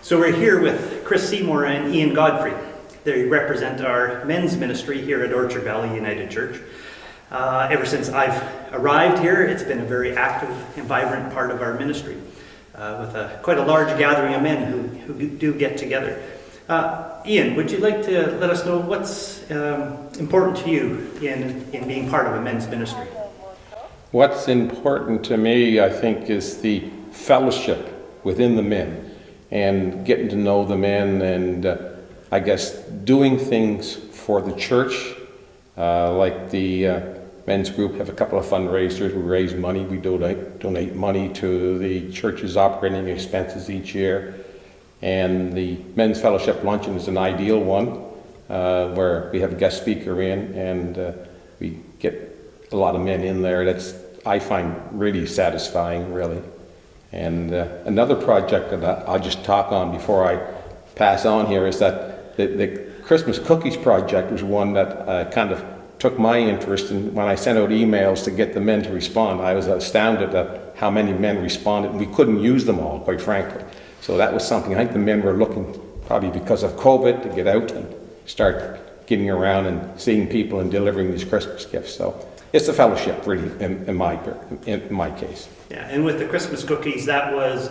So we're here with Chris Seymour and Ian Godfrey. They represent our men's ministry here at Orchard Valley United Church. Ever since I've arrived here, it's been a very active and vibrant part of our ministry, with quite a large gathering of men who do get together. Ian, would you like to let us know what's important to you in being part of a men's ministry? What's important to me, I think, is the fellowship within the men and getting to know the men and I guess doing things for the church, like the men's group have a couple of fundraisers. We raise money, we donate money to the church's operating expenses each year. And the men's fellowship luncheon is an ideal one, where we have a guest speaker in and we get a lot of men in there. That's, I find, really satisfying, really. And another project that I'll just talk on before I pass on here is that the Christmas Cookies project was one that kind of took my interest. And when I sent out emails to get the men to respond, I was astounded at how many men responded. And we couldn't use them all, quite frankly. So that was something I think the men were looking, probably because of COVID, to get out and start getting around and seeing people and delivering these Christmas gifts. So it's a fellowship, really, in my case. Yeah, and with the Christmas cookies, that was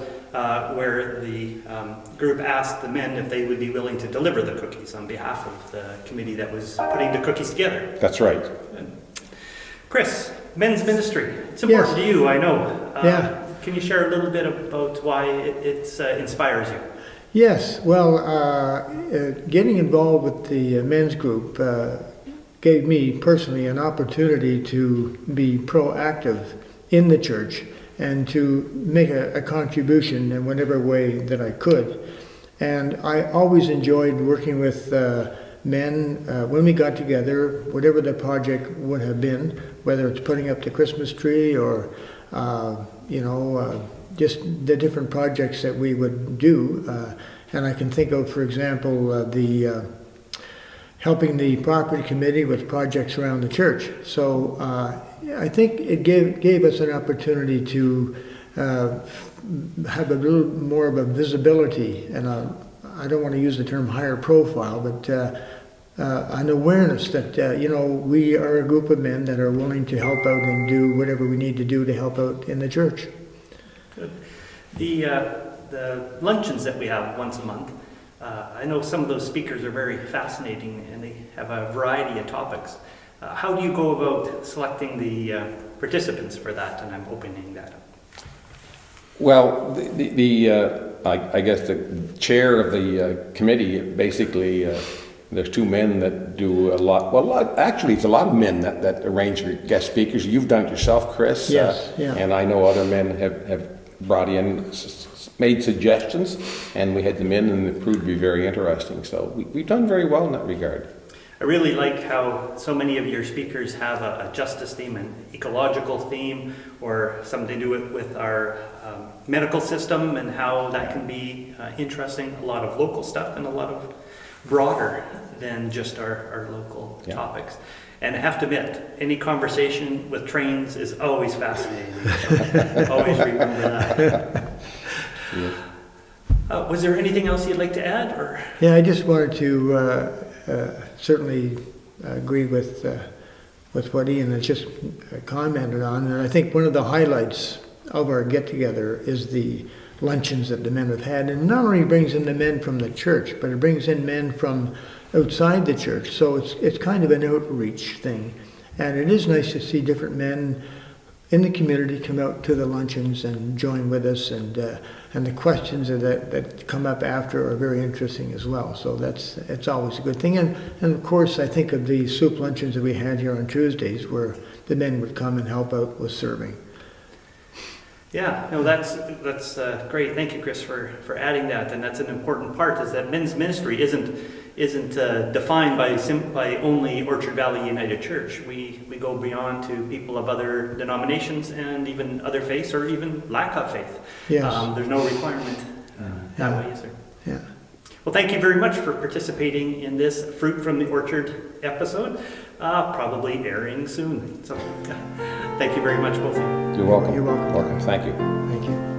where the group asked the men if they would be willing to deliver the cookies on behalf of the committee that was putting the cookies together. That's right. Chris, men's ministry. It's important to you, I know. Yeah. Can you share a little bit about why it inspires you? Yes, well, getting involved with the men's group gave me personally an opportunity to be proactive in the church and to make a contribution in whatever way that I could. And I always enjoyed working with men when we got together, whatever the project would have been, whether it's putting up the Christmas tree or just the different projects that we would do. And I can think of, for example, the helping the property committee with projects around the church. So I think it gave us an opportunity to have a little more of a visibility, and I don't want to use the term higher profile, but an awareness that, we are a group of men that are willing to help out and do whatever we need to do to help out in the church. Good. The luncheons that we have once a month, I know some of those speakers are very fascinating and they have a variety of topics. How do you go about selecting the participants for that? And I'm opening that up. Well, I guess the chair of the committee, basically, there's two men that do a lot. Well, actually, it's a lot of men that arrange for guest speakers. You've done it yourself, Chris. Yes, yeah. And I know other men have brought in, made suggestions, and we had them in, and it proved to be very interesting. So we've done very well in that regard. I really like how so many of your speakers have a justice theme, an ecological theme, or something to do with our medical system and how that can be interesting. A lot of local stuff and a lot of broader than just our local topics. And I have to admit, any conversation with trains is always fascinating. So always remember that. Was there anything else you'd like to add? Or? Yeah, I just wanted to certainly agree with what Ian has just commented on. And I think one of the highlights of our get-together is the luncheons that the men have had. And not only brings in the men from the church, but it brings in men from outside the church. So it's kind of an outreach thing. And it is nice to see different men in the community come out to the luncheons and join with us. And the questions that come up after are very interesting as well. So it's always a good thing. And of course, I think of the soup luncheons that we had here on Tuesdays where the men would come and help out with serving. Yeah, no, that's great. Thank you, Chris, for adding that. And that's an important part, is that men's ministry isn't defined by only Orchard Valley United Church. We go beyond to people of other denominations and even other faiths, or even lack of faith. Yes. There's no requirement that way, is there? Yeah. Well, thank you very much for participating in this Fruit from the Orchard episode, probably airing soon. So, thank you very much, both of you. You're welcome. You're welcome. Thank you. Thank you.